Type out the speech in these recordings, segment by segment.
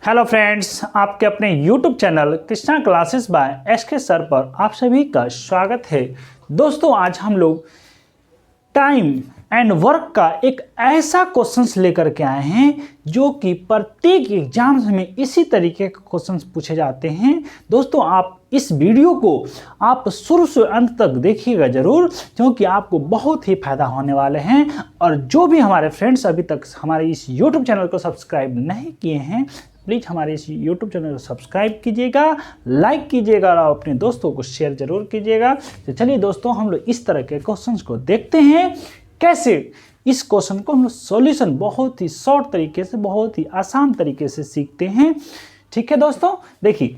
Hello friends, आपके अपने YouTube channel Krishna classes by SK sir पर आप सभी का स्वागत है। दोस्तों, आज हम लोग टाइम एंड वर्क का एक ऐसा क्वेश्चंस लेकर के आए हैं जो कि प्रत्येक एग्जाम्स में इसी तरीके के क्वेश्चंस पूछे जाते हैं। दोस्तों, आप इस वीडियो को आप शुरू से अंत तक देखिएगा ज़रूर, क्योंकि आपको बहुत ही फायदा होने वाले हैं। और जो भी हमारे फ्रेंड्स अभी तक हमारे इस यूट्यूब चैनल को सब्सक्राइब नहीं किए हैं, प्लीज़ हमारे इस यूट्यूब चैनल को सब्सक्राइब कीजिएगा, लाइक कीजिएगा और अपने दोस्तों को शेयर जरूर कीजिएगा। तो चलिए दोस्तों, हम लोग इस तरह के क्वेश्चंस को देखते हैं, कैसे इस क्वेश्चन को हम लोग सॉल्यूशन बहुत ही शॉर्ट तरीके से, बहुत ही आसान तरीके से सीखते हैं। ठीक है दोस्तों, देखिए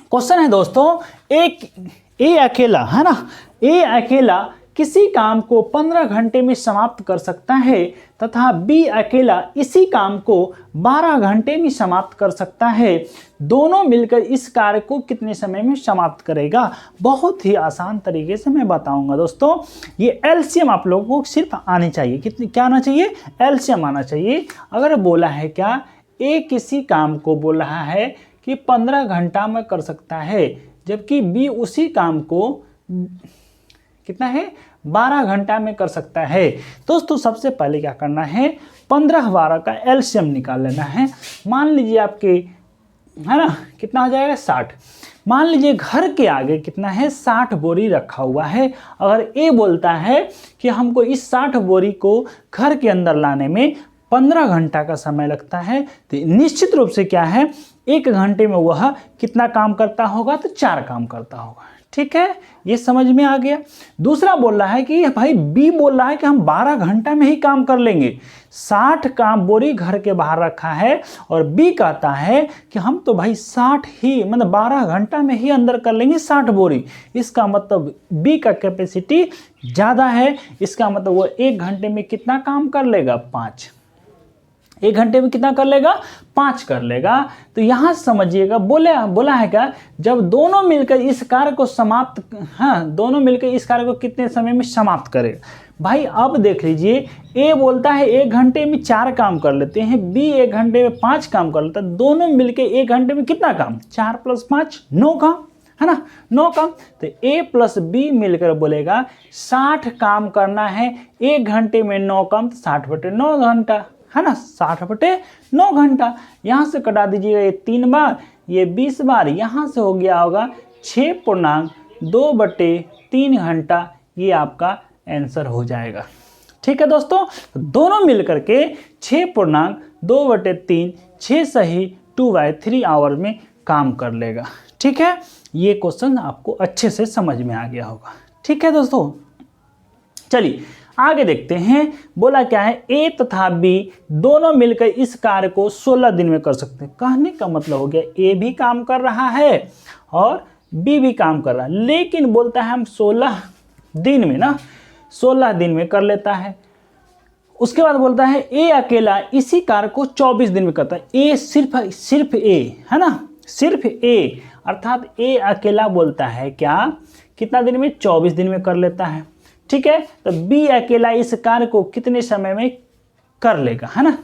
क्वेश्चन है दोस्तों, ए अकेला है ना, ए अकेला किसी काम को 15 घंटे में समाप्त कर सकता है तथा बी अकेला इसी काम को 12 घंटे में समाप्त कर सकता है। दोनों मिलकर इस कार्य को कितने समय में समाप्त करेगा? बहुत ही आसान तरीके से मैं बताऊंगा दोस्तों। ये एलसीएम आप लोगों को सिर्फ आनी चाहिए। क्या आना चाहिए? एलसीएम आना चाहिए। अगर बोला है क्या, ए किसी काम को बोल रहा है कि 15 घंटा में कर सकता है, जबकि बी उसी काम को कितना है, 12 घंटा में कर सकता है। दोस्तों, सबसे पहले क्या करना है, 15-12 का एलसीएम निकाल लेना है। मान लीजिए आपके है ना, कितना हो जाएगा, 60। मान लीजिए घर के आगे कितना है, 60 बोरी रखा हुआ है। अगर ए बोलता है कि हमको इस 60 बोरी को घर के अंदर लाने में 15 घंटा का समय लगता है, तो निश्चित रूप से क्या है, 1 घंटे में वह कितना काम करता होगा, तो 4 काम करता होगा। ठीक है, ये समझ में आ गया। दूसरा बोल रहा है कि भाई बी बोल रहा है कि हम 12 घंटा में ही काम कर लेंगे। 60 काम बोरी घर के बाहर रखा है और बी कहता है कि हम तो भाई 60 ही, मतलब 12 घंटा में ही अंदर कर लेंगे 60 बोरी। इसका मतलब बी का कैपेसिटी ज़्यादा है। इसका मतलब वो 1 घंटे में कितना काम कर लेगा, 5। 1 घंटे में कितना कर लेगा, 5 कर लेगा। तो यहाँ समझिएगा, बोला है क्या, जब दोनों मिलकर इस कार्य को समाप्त, दोनों मिलकर इस कार्य को कितने समय में समाप्त करेगा। भाई अब देख लीजिए, ए बोलता है 1 घंटे में 4 काम कर लेते हैं, बी 1 घंटे में 5 काम कर लेता है। दोनों मिलकर 1 घंटे में कितना काम, 4 + 5 9 काम, है ना, 9 काम। तो ए प्लस बी मिलकर बोलेगा 60 काम करना है, 1 घंटे में 9 काम, तो 60/9 घंटा, है ना, 60/9 घंटा। यहाँ से कटा दीजिएगा, ये 3 बार, ये 20 बार, यहाँ से हो गया होगा 6.2/3 घंटा। ये आपका आंसर हो जाएगा। ठीक है दोस्तों, दोनों मिलकर के 6.2/3, 6 सही 2/3 आवर में काम कर लेगा। ठीक है, ये क्वेश्चन आपको अच्छे से समझ में आ गया होगा। ठीक है दोस्तों, चलिए आगे देखते हैं। बोला क्या है, ए तथा बी दोनों मिलकर इस कार्य को 16 दिन में कर सकते हैं। कहने का मतलब हो गया, ए भी काम कर रहा है और बी भी काम कर रहा है, लेकिन बोलता है हम 16 दिन में ना, 16 दिन में कर लेता है। उसके बाद बोलता है ए अकेला इसी कार्य को 24 दिन में करता है। ए सिर्फ ए है ना, सिर्फ ए, अर्थात ए अकेला बोलता है क्या, कितना दिन में, 24 दिन में कर लेता है। ठीक है, तो बी अकेला इस कार्य को कितने समय में कर लेगा, है ना,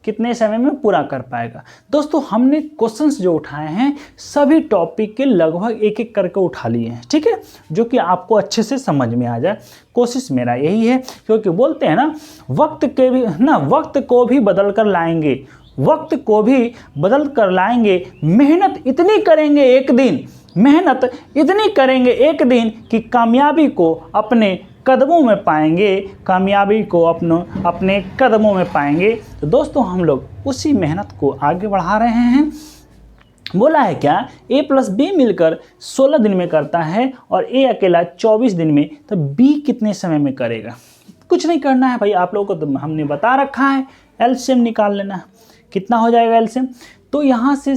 कितने समय में पूरा कर पाएगा। दोस्तों, हमने क्वेश्चंस जो उठाए हैं सभी टॉपिक के लगभग एक एक करके उठा लिए हैं। ठीक है, जो कि आपको अच्छे से समझ में आ जाए, कोशिश मेरा यही है। क्योंकि बोलते हैं ना, वक्त को भी बदल कर लाएंगे, वक्त को भी बदल कर लाएंगे। मेहनत इतनी करेंगे एक दिन, मेहनत इतनी करेंगे एक दिन कि कामयाबी को अपने कदमों में पाएंगे, कामयाबी को अपने कदमों में पाएंगे। तो दोस्तों, हम लोग उसी मेहनत को आगे बढ़ा रहे हैं। बोला है क्या, ए प्लस बी मिलकर 16 दिन में करता है और ए अकेला 24 दिन में, तो बी कितने समय में करेगा? कुछ नहीं करना है भाई, आप लोगों को तो हमने बता रखा है, एलसीएम निकाल लेना है। कितना हो जाएगा एलसीएम, तो यहाँ से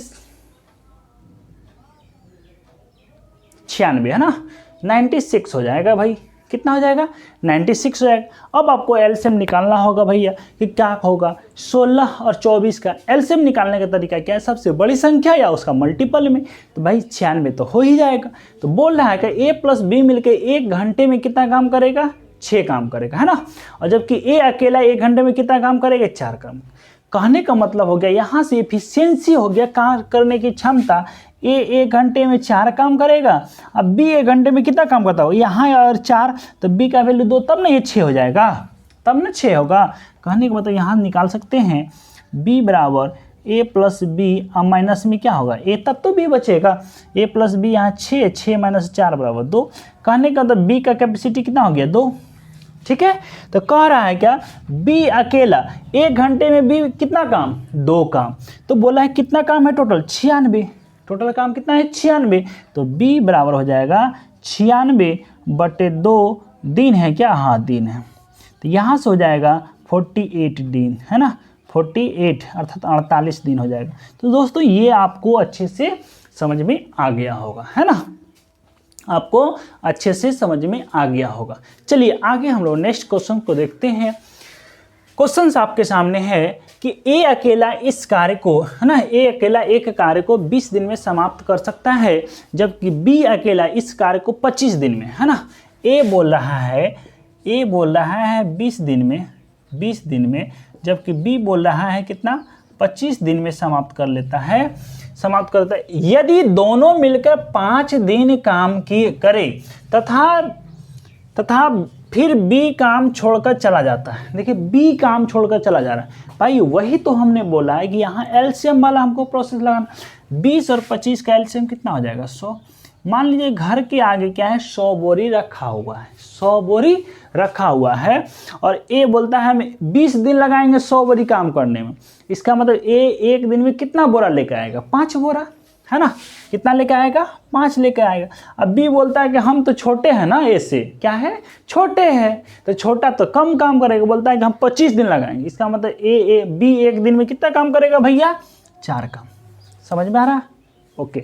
96 है ना, 96 हो जाएगा भाई। कितना हो जाएगा, 96 हो जाएगा। अब आपको एलसीएम निकालना होगा भैया कि क्या होगा, 16 और 24 का एलसीएम निकालने का तरीका क्या है, सबसे बड़ी संख्या या उसका मल्टीपल में। तो भाई 96 तो हो ही जाएगा। तो बोल रहा है कि ए प्लस बी मिलकर 1 घंटे में कितना काम करेगा, 6 काम करेगा, है ना। और जबकि ए अकेला 1 घंटे में कितना काम करेगा, 4 काम। कहने का मतलब हो गया यहाँ से एफिशिएंसी हो गया, काम करने की क्षमता। ए 1 घंटे में 4 काम करेगा, अब बी 1 घंटे में कितना काम करता हो, यहाँ और 4, तो बी का वैल्यू 2, तब ना ये 6 हो जाएगा, तब ना 6 होगा। कहने का मतलब यहाँ निकाल सकते हैं बी बराबर ए प्लस बी, अब माइनस में क्या होगा ए, तब तो बी बचेगा। ए प्लस बी यहाँ 6, 6 माइनस 4 बराबर 2। कहने का मतलब बी का कैपेसिटी कितना हो गया 2। ठीक है, तो कह रहा है क्या बी अकेला 1 घंटे में बी कितना काम 2 काम, तो बोला है कितना काम है टोटल 96, टोटल काम कितना है 96, तो बी बराबर हो जाएगा 96/2 दिन है क्या, हाँ दिन है, तो यहाँ से हो जाएगा 48 दिन, है ना, 48 अर्थात 48 दिन हो जाएगा। तो दोस्तों ये आपको अच्छे से समझ में आ गया होगा, है ना, आपको अच्छे से समझ में आ गया होगा। चलिए आगे हम लोग नेक्स्ट क्वेश्चन को देखते हैं। क्वेश्चन आपके सामने है कि ए अकेला इस कार्य को, है ना, ए अकेला एक कार्य को 20 दिन में समाप्त कर सकता है, जबकि बी अकेला इस कार्य को 25 दिन में, है ना। ए बोल रहा है 20 दिन में, 20 दिन में, जबकि बी बोल रहा है कितना 25 दिन में समाप्त कर लेता है, समाप्त करता है। यदि दोनों मिलकर 5 दिन काम करे तथा फिर बी काम छोड़कर चला जाता है। देखिए बी काम छोड़कर चला जा रहा है भाई, वही तो हमने बोला है कि यहाँ एलसीएम वाला हमको प्रोसेस लगाना। 20 और 25 का एलसीएम कितना हो जाएगा 100। मान लीजिए घर के आगे क्या है 100 बोरी रखा हुआ है, 100 बोरी रखा हुआ है, और ए बोलता है हम 20 दिन लगाएंगे 100 बोरी काम करने में। इसका मतलब ए 1 दिन में कितना बोरा लेकर आएगा 5 बोरा, है ना, कितना लेकर आएगा 5 लेकर आएगा। अब बी बोलता है कि हम तो छोटे हैं ना, ए से क्या है छोटे हैं, तो छोटा तो कम काम करेगा, बोलता है कि हम 25 दिन लगाएंगे। इसका मतलब बी 1 दिन में कितना काम करेगा भैया 4 काम। समझ में आ रहा, ओके।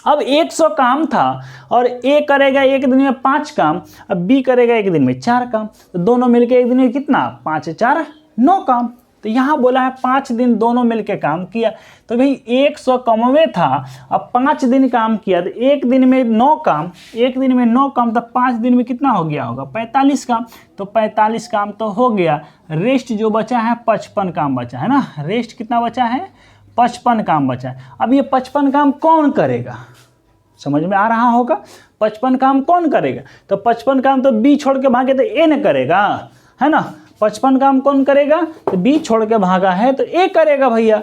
अब 100 काम था और ए करेगा 1 दिन में 5 काम, अब बी करेगा 1 दिन में 4 काम, तो दोनों मिलकर 1 दिन में कितना 5 4 9 काम। तो यहाँ बोला है 5 दिन दोनों मिलकर काम किया, तो भाई 100 कमवे था, अब 5 दिन काम किया, तो 1 दिन में 9 काम, 1 दिन में 9 काम, तो 5 दिन में कितना हो गया होगा 45 काम। तो 45 काम तो हो गया, रेस्ट जो बचा है 55 काम बचा है ना, रेस्ट कितना बचा है 55 काम बचा है। अब ये 55 काम कौन करेगा, समझ में आ रहा होगा, 55 काम कौन करेगा, तो 55 काम तो बी छोड़ के भागे तो ए न करेगा, है ना। 55 काम कौन करेगा, तो बी छोड़ के भागा है तो ए करेगा भैया।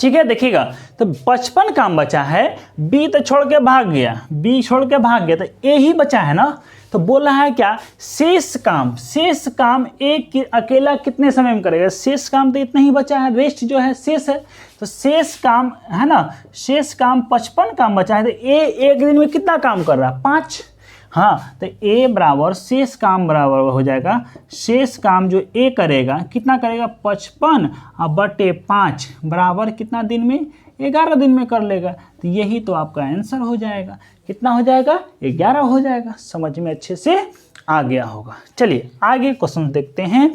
ठीक है, देखिएगा तो 55 काम बचा है, बी तो छोड़ के भाग गया, बी छोड़ के भाग गया, तो ए ही बचा है ना। तो बोल रहा है क्या शेष काम एक अकेला कितने समय में करेगा, शेष काम तो इतना ही बचा है, रेस्ट जो है शेष है, तो शेष काम है ना, शेष काम 55 काम बचा है, तो ए 1 दिन में कितना काम कर रहा है 5। हाँ, तो ए बराबर शेष काम बराबर हो जाएगा, शेष काम जो ए करेगा कितना करेगा 55/5 बराबर कितना दिन में 11 दिन में कर लेगा। तो यही तो आपका आंसर हो जाएगा, कितना हो जाएगा 11 हो जाएगा। समझ में अच्छे से आ गया होगा। चलिए आगे क्वेश्चन देखते हैं।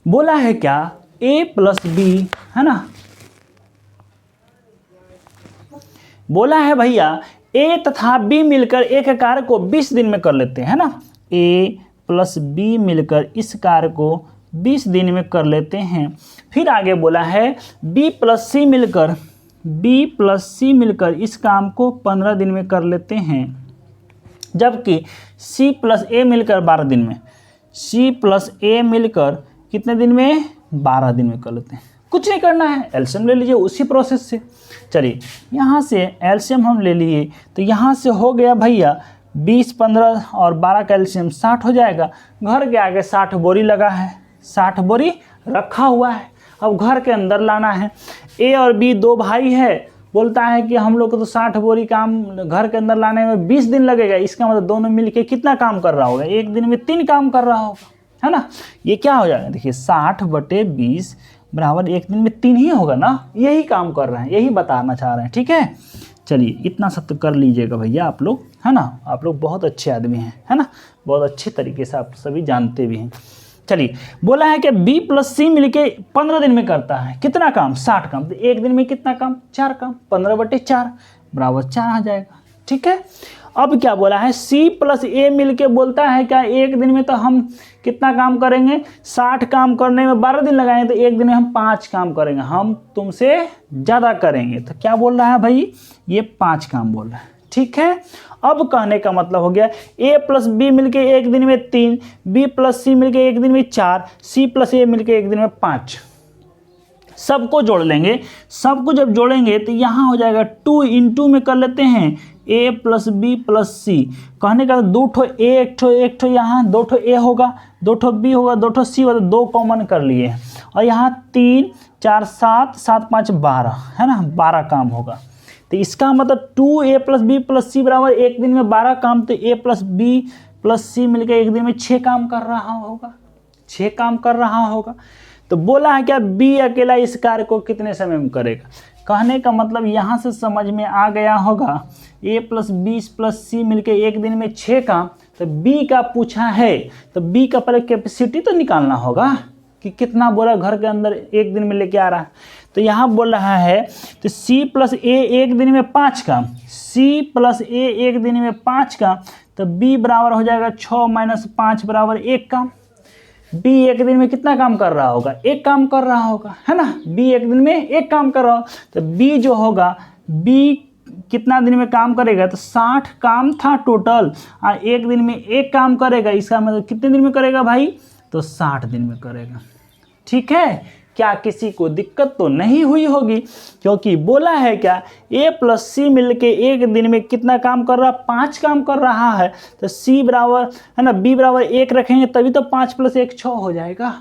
बोला है क्या a प्लस बी, है ना, बोला है भैया ए तथा बी मिलकर एक कार्य को 20 दिन में कर लेते हैं, है ना। ए प्लस बी मिलकर इस कार्य को 20 दिन में कर लेते हैं। फिर आगे बोला है बी प्लस सी मिलकर इस काम को 15 दिन में कर लेते हैं, जबकि सी प्लस ए मिलकर 12 दिन में, सी प्लस ए मिलकर कितने दिन में 12 दिन में कर लेते हैं। कुछ नहीं करना है, एलसीएम ले लीजिए उसी प्रोसेस से। चलिए यहाँ से एलसीएम हम ले लिए, तो यहाँ से हो गया भैया 20, 15 और 12 का एलसीएम 60 हो जाएगा। घर के आगे 60 बोरी लगा है, 60 बोरी रखा हुआ है, अब घर के अंदर लाना है। ए और बी 2 भाई है, बोलता है कि हम लोग को तो 60 बोरी काम घर के अंदर लाने में 20 दिन लगेगा। इसका मतलब दोनों मिलके कितना काम कर रहा होगा, 1 दिन में 3 काम कर रहा होगा, है ना। ये क्या हो जाएगा, देखिए 60/20 बराबर 1 दिन में 3 ही होगा ना, यही काम कर रहे हैं, यही बताना चाह रहे हैं। ठीक है, चलिए इतना सब तो कर लीजिएगा भैया आप लोग, है ना, आप लोग बहुत अच्छे आदमी हैं, है ना, बहुत अच्छे तरीके से आप सभी जानते भी हैं। चलिए बोला है कि बी प्लस सी मिलके 15 दिन में करता है कितना काम 60 काम, तो 1 दिन में कितना काम 4 काम, 15/4 बराबर 4 आ जाएगा। ठीक है, अब क्या बोला है, C प्लस A मिलके बोलता है क्या एक दिन में तो हम कितना काम करेंगे, 60 काम करने में 12 दिन लगाएंगे तो एक दिन में हम 5 काम करेंगे, हम तुमसे ज़्यादा करेंगे। तो क्या बोल रहा है भाई, ये 5 काम बोल रहा है। ठीक है, अब कहने का मतलब हो गया A प्लस B मिलके एक दिन में 3, B प्लस C मिलके एक दिन में 4, C प्लस A मिलके एक दिन में 5। सबको जोड़ लेंगे, सबको जब जोड़ेंगे तो यहाँ हो जाएगा 2 इंटू में कर लेते हैं A plus B plus C। कहने का 2 ठो A, एक ठो यहाँ 2 ठो A होगा, 2 ठो B होगा, 2 ठो C होगा, 2 कॉमन कर लिए और यहाँ 3 4 7 7 5 12 है ना, 12 काम होगा। तो इसका मतलब 2A plus B plus C बराबर एक दिन में 12 काम, तो A plus B plus C मिलकर एक दिन में 6 काम कर रहा होगा, 6 काम कर रहा होगा। तो बोला है क्या B अकेला इस कार्य को कितने समय में करेगा। कहने का मतलब यहाँ से समझ में आ गया होगा A plus B plus C मिलके एक दिन में 6 काम, तो B का पूछा है तो B का पहले कैपेसिटी तो निकालना होगा कि कितना बोरा घर के अंदर एक दिन में लेके आ रहा है। तो यहाँ बोल रहा है तो C प्लस A एक दिन में 5 काम, C प्लस A एक दिन में 5 काम, तो B बराबर हो जाएगा 6 माइनस 5 बराबर 1 काम। B एक दिन में कितना काम कर रहा होगा, 1 काम कर रहा होगा, है ना। B एक दिन में 1 काम कर रहा हो, तो B जो होगा B कितना दिन में काम करेगा, तो 60 काम था टोटल और एक दिन में 1 काम करेगा। इसका मतलब कितने दिन में करेगा भाई, तो 60 दिन में करेगा। ठीक है, क्या किसी को दिक्कत तो नहीं हुई होगी, क्योंकि बोला है क्या A प्लस C मिलके एक दिन में कितना काम कर रहा, 5 काम कर रहा है। तो C बराबर है ना, B बराबर 1 रखेंगे तभी तो 5 प्लस 1 6 हो जाएगा।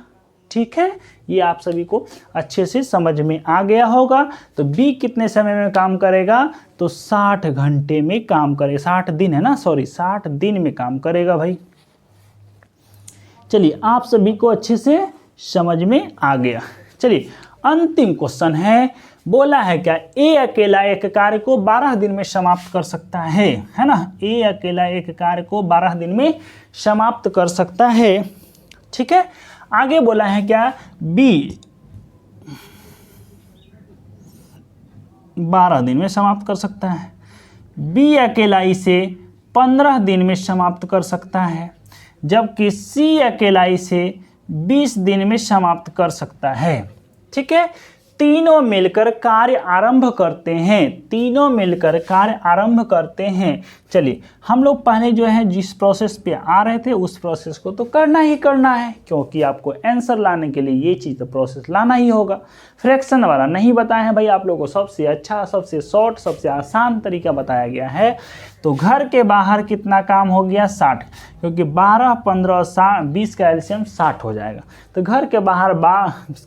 ठीक है, ये आप सभी को अच्छे से समझ में आ गया होगा। तो B कितने समय में काम करेगा, तो 60 घंटे में काम करेगा, 60 दिन है ना, सॉरी 60 दिन में काम करेगा भाई। चलिए, आप सभी को अच्छे से समझ में आ गया। चलिए, अंतिम क्वेश्चन है, बोला है क्या A अकेला एक कार्य को 12 दिन में समाप्त कर सकता है ना। A अकेला एक कार्य को 12 दिन में समाप्त कर सकता है। ठीक है, आगे बोला है क्या B 12 दिन में समाप्त कर सकता है, B अकेला इसे 15 दिन में समाप्त कर सकता है, जबकि C अकेला इसे 20 दिन में समाप्त कर सकता है। ठीक है, तीनों मिलकर कार्य आरंभ करते हैं, तीनों मिलकर कार्य आरंभ करते हैं। चलिए, हम लोग पहले जो है जिस प्रोसेस पे आ रहे थे उस प्रोसेस को तो करना ही करना है, क्योंकि आपको आंसर लाने के लिए ये चीज़ तो प्रोसेस लाना ही होगा। फ्रैक्शन वाला नहीं बताए हैं भाई आप लोगों को, सबसे अच्छा, सबसे शॉर्ट, सबसे आसान तरीका बताया गया है। तो घर के बाहर कितना काम हो गया, 60, क्योंकि 12 15 20 का एलसीएम 60 हो जाएगा। तो घर के बाहर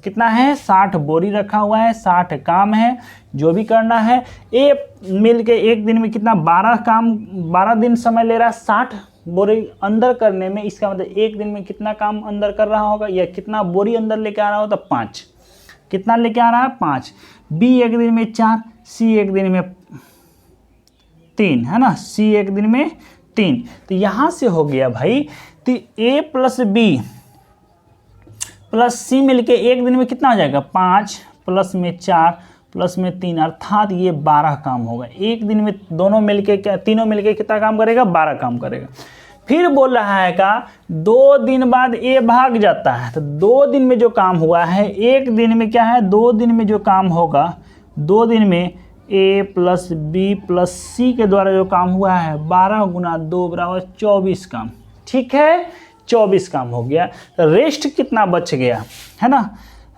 कितना है, 60 बोरी रखा हुआ है, 60 काम है जो भी करना है। ए मिल के एक दिन में कितना 12 काम, 12 दिन समय ले रहा है 60 बोरी अंदर करने में। इसका मतलब एक दिन में कितना काम अंदर कर रहा होगा या कितना बोरी अंदर लेके आ रहा होगा, तो 5। कितना लेके आ रहा है, 5। बी एक दिन में 4, सी एक दिन में 3, है ना, सी एक दिन में 3। तो यहाँ से हो गया भाई, तो ए प्लस बी प्लस सी मिलके एक दिन में कितना हो जाएगा, 5 प्लस में 4 प्लस में 3, अर्थात ये 12 काम होगा। एक दिन में दोनों मिलके क्या, तीनों मिलके कितना काम करेगा, 12 काम करेगा। फिर बोल रहा है का 2 दिन बाद ए भाग जाता है, तो 2 दिन में जो काम हुआ है, एक दिन में क्या है, 2 दिन में जो काम होगा, 2 दिन में ए प्लस बी प्लस सी के द्वारा जो काम हुआ है 12 गुना 2 बराबर 24 काम। ठीक है, 24 काम हो गया। तो रेस्ट कितना बच गया, है ना,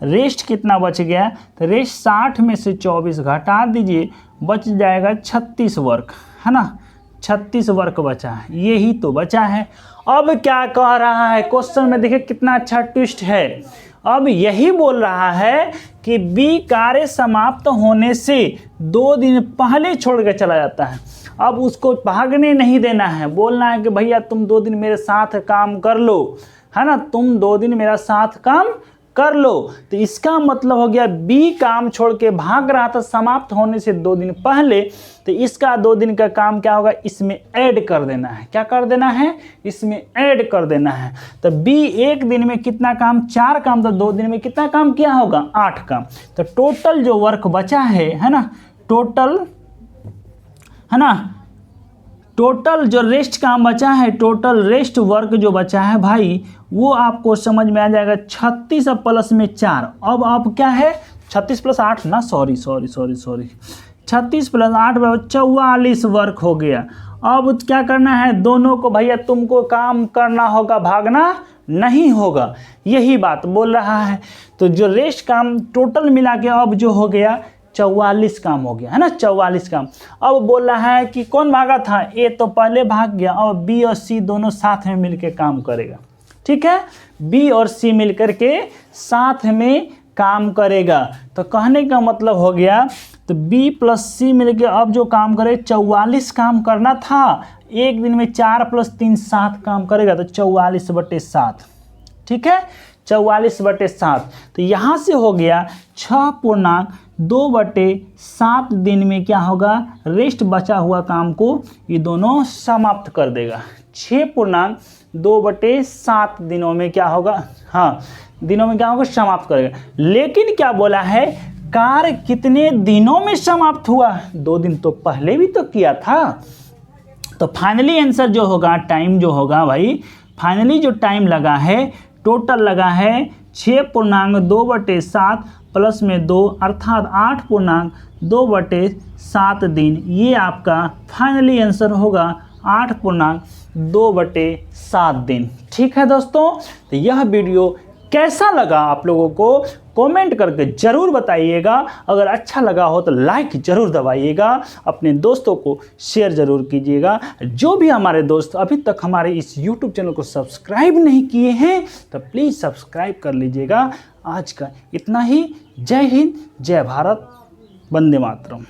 रेस्ट कितना बच गया, तो रेस्ट 60 में से 24 घटा दीजिए, बच जाएगा 36 वर्क, है ना, 36 वर्क बचा है, यही तो बचा है। अब क्या कह रहा है क्वेश्चन में, देखिए कितना अच्छा ट्विस्ट है। अब यही बोल रहा है कि बी कार्य समाप्त होने से 2 दिन पहले छोड़ के चला जाता है। अब उसको भागने नहीं देना है, बोलना है कि भैया तुम 2 दिन मेरे साथ काम कर लो, है ना, तुम 2 दिन मेरा साथ काम कर लो। तो इसका मतलब हो गया बी काम छोड़ के भाग रहा था समाप्त होने से 2 दिन पहले, तो इसका 2 दिन का काम क्या होगा, इसमें ऐड कर देना है। क्या कर देना है, इसमें ऐड कर देना है। तो बी एक दिन में कितना काम, 4 काम, तो 2 दिन में कितना काम किया होगा, 8 काम। तो टोटल जो वर्क बचा है ना, टोटल है ना। टोटल जो रेस्ट काम बचा है, टोटल रेस्ट वर्क जो बचा है भाई, वो आपको समझ में आ जाएगा 36 प्लस में 4। अब क्या है 36 प्लस 8 ना, सॉरी 36 प्लस 8 44 वर्क हो गया। अब क्या करना है दोनों को भैया, तुमको काम करना होगा, भागना नहीं होगा, यही बात बोल रहा है। तो जो रेस्ट काम टोटल मिला के अब जो हो गया 44 काम हो गया, है ना, 44 काम। अब बोल रहा है कि कौन भागा था, ए तो पहले भाग गया, अब बी और सी दोनों साथ में मिलके काम करेगा। ठीक है, बी और सी मिलकर के साथ में काम करेगा। तो कहने का मतलब हो गया, तो बी प्लस सी मिलके अब जो काम करे 44 काम करना था, एक दिन में 4 प्लस 3 7 काम करेगा, तो 44/7। ठीक है, 44/7। तो यहाँ से हो गया 6.2/7 दिन में क्या होगा, रेस्ट बचा हुआ काम को ये दोनों समाप्त कर देगा। 6.2/7 दिनों में क्या होगा, हाँ दिनों में क्या होगा, समाप्त करेगा। लेकिन क्या बोला है, कार्य कितने दिनों में समाप्त हुआ, 2 दिन तो पहले भी तो किया था। तो फाइनली आंसर जो होगा, टाइम जो होगा भाई, फाइनली जो टाइम लगा है, टोटल लगा है 6.2/7 प्लस में 2 अर्थात 8.2/7 दिन। ये आपका फाइनली आंसर होगा 8.2/7 दिन। ठीक है दोस्तों, तो यह वीडियो कैसा लगा आप लोगों को कमेंट करके ज़रूर बताइएगा। अगर अच्छा लगा हो तो लाइक ज़रूर दबाइएगा, अपने दोस्तों को शेयर ज़रूर कीजिएगा। जो भी हमारे दोस्त अभी तक हमारे इस YouTube चैनल को सब्सक्राइब नहीं किए हैं तो प्लीज़ सब्सक्राइब कर लीजिएगा। आज का इतना ही। जय हिंद, जय भारत, वंदे मातरम।